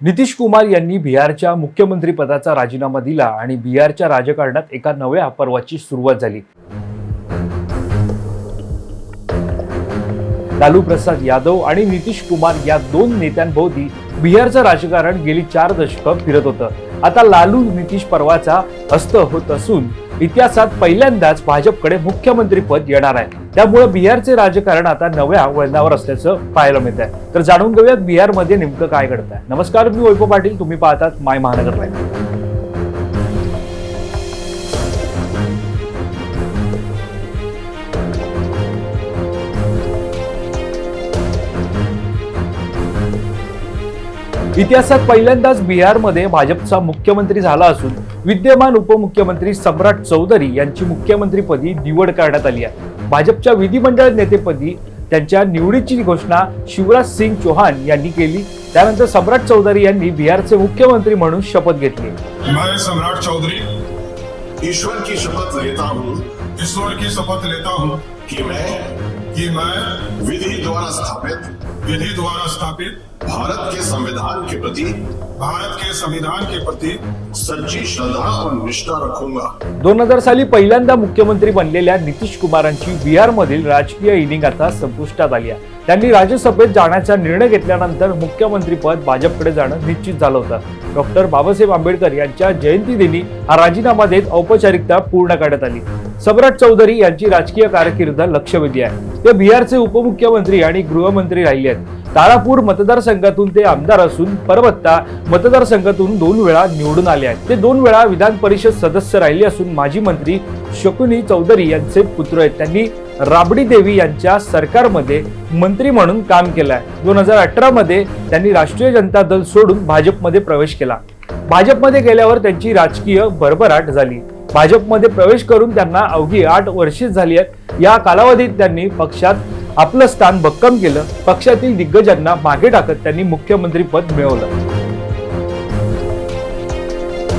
नितीश कुमार यांनी बिहारच्या मुख्यमंत्री पदाचा राजीनामा दिला आणि बिहारच्या राजकारणात एका नव्या पर्वाची सुरुवात झाली। लालू प्रसाद यादव आणि नितीश कुमार या दोन नेत्यांभोवती बिहारचं राजकारण गेली 4 दशकं फिरत होतं। आता लालू नितीश पर्वाचा अस्त होत असून इतिहासात पहिल्यांदाच भाजपकडे मुख्यमंत्री पद येणार आहे। त्यामुळे बिहारचे राजकारण आता नव्या वळणावर असल्याचं पाहायला मिळत आहे। तर जाणून घेऊयात बिहारमध्ये नेमकं काय घडतंय। नमस्कार, मी वैभव पाटील, तुम्ही पाहतात माय महानगर लाईव्ह। इतिहासात पहिल्यांदाच बिहारमध्ये भाजपचा मुख्यमंत्री झाला असून विद्यमान उपमुख्यमंत्री सम्राट चौधरी यांची मुख्यमंत्रीपदी निवड करण्यात आली आहे। भाजपच्या विधिमंडळ नेतेपदी त्यांच्या निवडीची घोषणा शिवराज सिंग चौहान यांनी केली। त्यानंतर सम्राट चौधरी यांनी बिहारचे मुख्यमंत्री म्हणून शपथ घेतली। मैं सम्राट चौधरी ईश्वर की शपथ लेता हूँ कि मैं विधि द्वारा स्थापित भारत के संविधान के प्रति सच्ची श्रद्धा और निष्ठा रखूंगा। 2000 साली पहिल्यांदा मुख्यमंत्री बनलेल्या नितीश कुमारांची बिहारमधील राजकीय इनिंग आता संपुष्टात आली आहे। त्यांनी राज्यसभेत जाण्याचा निर्णय घेतल्यानंतर मुख्यमंत्रीपद भाजपकडे जाणं निश्चित झालं होतं। डॉक्टर बाबासाहेब आंबेडकर यांच्या जयंतीदिनी हा राजीनामा देत औपचारिकता पूर्ण करण्यात आली। सम्राट चौधरी यांची राजकीय कारकीर्द लक्षवेधी आहे। ते बिहारचे उपमुख्यमंत्री आणि गृहमंत्री राहिले आहेत। तारापूर मतदारसंघातून ते आमदार असून परबत्ता मतदारसंघातून 2 वेळा निवडून आले आहेत। ते 2 वेळा विधान परिषद सदस्य राहिले असून माजी मंत्री शकुनी चौधरी यांचे पुत्र आहेत। त्यांनी राबडी देवी यांच्या सरकारमध्ये मंत्री म्हणून काम केलं आहे। 2018 मध्ये त्यांनी राष्ट्रीय जनता दल सोडून भाजपमध्ये प्रवेश केला। भाजपमध्ये गेल्यावर त्यांची राजकीय भरभराट झाली। भाजपमध्ये प्रवेश करून त्यांना अवघी 8 वर्षे झाली आहेत। या कालावधीत त्यांनी पक्षात आपलं स्थान भक्कम केलं। पक्षातील दिग्गजांना मागे टाकत त्यांनी मुख्यमंत्री पद मिळवलं।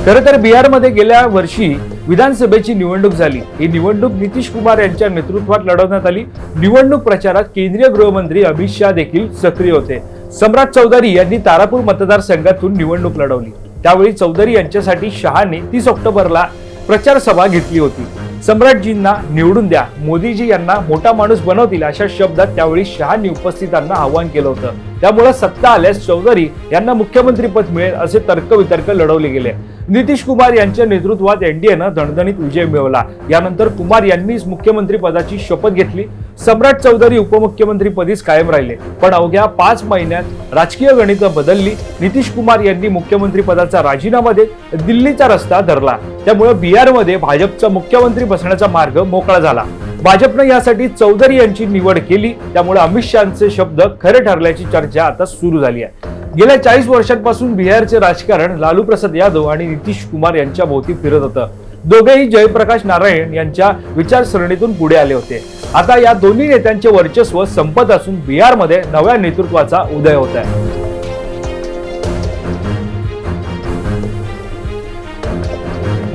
खरं तर बिहारमध्ये गेल्या वर्षी विधानसभेची निवडणूक झाली। ही निवडणूक नितीश कुमार यांच्या नेतृत्वात लढवण्यात आली। निवडणूक प्रचारात केंद्रीय गृहमंत्री अमित शाह देखील सक्रिय होते। सम्राट चौधरी यांनी तारापूर मतदारसंघातून निवडणूक लढवली। त्यावेळी चौधरी यांच्यासाठी शहाने 30 ऑक्टोबरला प्रचार सभा घेतली होती। सम्राटजींना निवडून द्या, मोदीजी यांना मोठा माणूस बनवतील अशा शब्दात त्यावेळी शहांनी उपस्थितांना आवाहन केलं होतं। त्यामुळे सत्ता आल्यास चौधरी यांना मुख्यमंत्रीपद मिळेल असे तर्कवितर्क लढवले गेले। नितीश कुमार यांच्या नेतृत्वात एनडीएनं दणदणीत विजय मिळवला। यानंतर कुमार यांनीच मुख्यमंत्री पदाची शपथ घेतली। सम्राट चौधरी उपमुख्यमंत्री पदीच कायम राहिले। पण अवघ्या 5 महिन्यात राजकीय गणितं बदलली। नितीश कुमार यांनी मुख्यमंत्री पदाचा राजीनामा देत दिल्लीचा रस्ता धरला। त्यामुळे बिहारमध्ये भाजपचा मुख्यमंत्री बसण्याचा मार्ग मोकळा झाला। भाजपने यासाठी चौधरी यांची निवड केली। त्यामुळे अमित शहाचे शब्द खरे ठरल्याची चर्चा आता सुरू झाली आहे। गेल्या 40 वर्षांपासून बिहारचे राजकारण लालू प्रसाद यादव आणि नितीश कुमार यांच्या भोवती फिरत होतं। दोघेही जयप्रकाश नारायण यांच्या विचारसरणीतून पुढे आले होते। आता या दोन्ही नेत्यांचे वर्चस्व संपत असून बिहारमध्ये नव्या नेतृत्वाचा उदय होत आहे।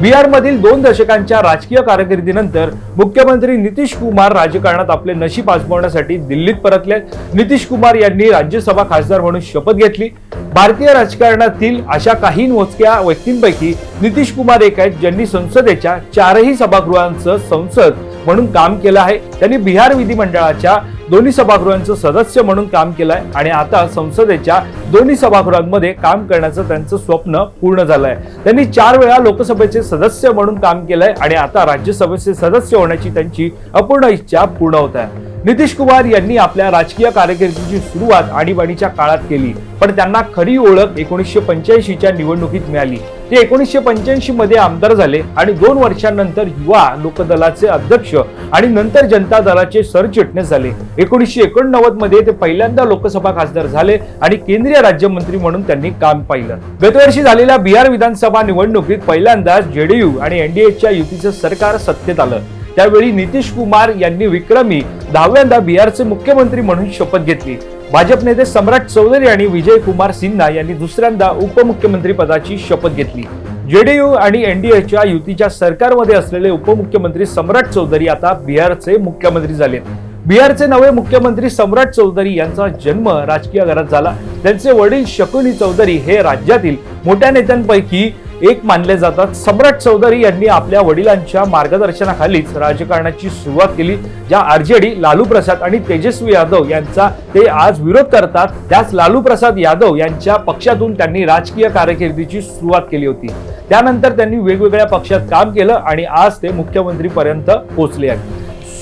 बिहारमधील 2 दशकांच्या राजकीय कारकिर्दीनंतर मुख्यमंत्री नितीश कुमार राजकारणात आपले नशीब आजमावण्यासाठी दिल्लीत परतले। नितीश कुमार यांनी राज्यसभा खासदार म्हणून शपथ घेतली। भारतीय राजकारणातील अशा काही मोजक्या व्यक्तींपैकी नितीश कुमार एक आहेत ज्यांनी संसदेच्या 4ही सभागृहांचं संसद म्हणून काम केलं आहे। त्यांनी बिहार विधिमंडळाच्या 2 सभागृहांचं सदस्य म्हणून काम केलंय आणि आता संसदेच्या 2 सभागृहांमध्ये काम करण्याचं त्यांचं स्वप्न पूर्ण झालंय। त्यांनी 4 वेळा लोकसभेचे सदस्य म्हणून काम केलंय आणि आता राज्यसभेचे सदस्य होण्याची त्यांची अपूर्ण इच्छा पूर्ण होत आहे। नितीश कुमार यांनी आपल्या राजकीय कारकिर्दीची सुरुवात आणीबाणीच्या काळात केली, पण त्यांना खरी ओळख 1985च्या निवडणुकीत मिळाली। ते 1985 मध्ये आमदार झाले आणि 2 वर्षांनंतर युवा लोकदलाचे अध्यक्ष आणि नंतर जनता दलाचे सरचिटणीस झाले। 1989 मध्ये ते पहिल्यांदा लोकसभा खासदार झाले आणि केंद्रीय राज्यमंत्री म्हणून त्यांनी काम पाहिलं। गतवर्षी झालेल्या बिहार विधानसभा निवडणुकीत पहिल्यांदाच जेडीयू आणि एनडीएच्या युतीचं सरकार सत्तेत आलं। त्यावेळी नितीश कुमार यांनी विक्रमी 10व्यांदा बिहारचे मुख्यमंत्री म्हणून शपथ घेतली। भाजप नेते सम्राट चौधरी आणि विजय कुमार सिन्हा यांनी दुसऱ्यांदा उपमुख्यमंत्री पदाची शपथ घेतली। जेडीयू आणि एनडीएच्या युतीच्या सरकारमध्ये असलेले उपमुख्यमंत्री सम्राट चौधरी आता बिहारचे मुख्यमंत्री झाले। बिहारचे नवे मुख्यमंत्री सम्राट चौधरी यांचा जन्म राजकीय घरात झाला. त्यांचे वडील शकुनी चौधरी हे राज्यातील मोठ्या नेत्यांपैकी एक मानले जातात. सम्राट चौधरी यांनी आपल्या वडिलांच्या मार्गदर्शनाखालीच राजकारणाची सुरुवात केली. ज्या आरजेडी, लालू प्रसाद आणि तेजस्वी यादव यांचा ते आज विरोध करतात, त्याच लालू प्रसाद यादव यांच्या पक्षातून त्यांनी राजकीय कारकिर्दीची सुरुवात केली होती. त्यानंतर त्यांनी वेगवेगळ्या पक्षात काम केलं आणि आज ते मुख्यमंत्री पर्यंत पोहोचले आहेत.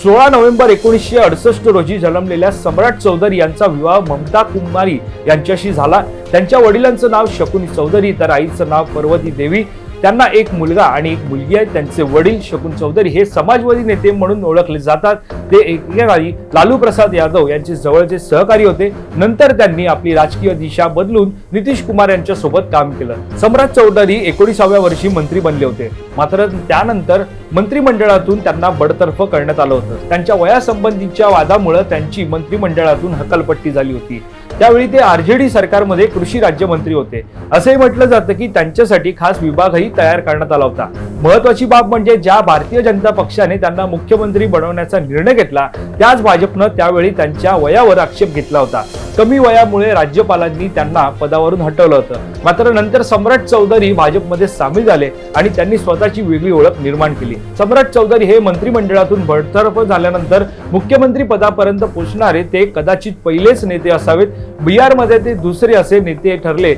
16 नोव्हेंबर 1968 रोजी जन्मलेल्या सम्राट चौधरी यांचा विवाह ममता कुमारी यांच्याशी झाला. त्यांच्या वडिलांचं नाव शकुनी चौधरी तर आईचं नाव पर्वती देवी. त्यांना एक मुलगा आणि एक मुलगी आहे. त्यांचे वडील शकुन चौधरी हे समाजवादी नेते म्हणून ओळखले जातात. ते एकेकाळी लालू प्रसाद यादव यांचे जवळचे सहकारी होते. नंतर त्यांनी आपली राजकीय दिशा बदलून नितीश कुमार यांच्या सोबत काम केलं. सम्राट चौधरी 19व्या वर्षी मंत्री बनले होते. मात्र त्यानंतर मंत्रिमंडळातून त्यांना बडतर्फ करण्यात आलं होतं. त्यांच्या वयासंबंधीच्या वादामुळे त्यांची मंत्रिमंडळातून हकालपट्टी झाली होती. त्यावेळी ते आरजेडी सरकारमध्ये कृषी राज्यमंत्री होते. असंही म्हटलं जातं की त्यांच्यासाठी खास विभागही तयार करण्यात आला होता. महत्वाची बाब म्हणजे ज्या भारतीय जनता पक्षाने त्यांना मुख्यमंत्री बनवण्याचा निर्णय घेतला, त्याच भाजपनं त्यावेळी त्यांच्या वयावर आक्षेप घेतला होता. कमी वयामुळे राज्यपालांनी त्यांना पदावरून हटवलं होतं. मात्र नंतर सम्राट चौधरी भाजपमध्ये सामील झाले आणि त्यांनी स्वतःची वेगळी ओळख निर्माण केली. सम्राट चौधरी हे मंत्रिमंडळातून बडतर्फ झाल्यानंतर मुख्यमंत्री पदापर्यंत पोहोचणारे ते कदाचित पहिलेच नेते असावेत. बिहारमध्ये ते दुसरे असे नेते ठरले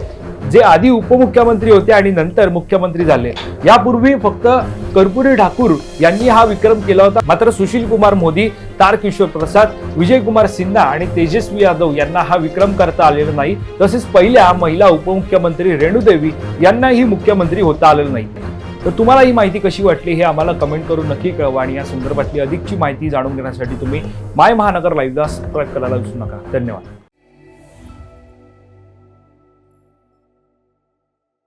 जे आधी उपमुख्यमंत्री होते आणि नंतर मुख्यमंत्री झाले. यापूर्वी फक्त कर्पूरी ठाकूर यांनी हा विक्रम केला होता. मात्र सुशील कुमार मोदी, तारकिशोर प्रसाद, विजय कुमार सिन्हा आणि तेजस्वी यादव यांना हा विक्रम करता आलेला नाही. तसेच पहिल्या महिला उपमुख्यमंत्री रेणुदेवी यांनाही मुख्यमंत्री होता आलेलं नाही. तर तुम्हाला ही माहिती कशी वाटली हे आम्हाला कमेंट करून नक्की कळवा आणि या संदर्भातली अधिकची माहिती जाणून घेण्यासाठी तुम्ही माय महानगर लाईव्हला सबस्क्राईब करायला विसरू नका. धन्यवाद.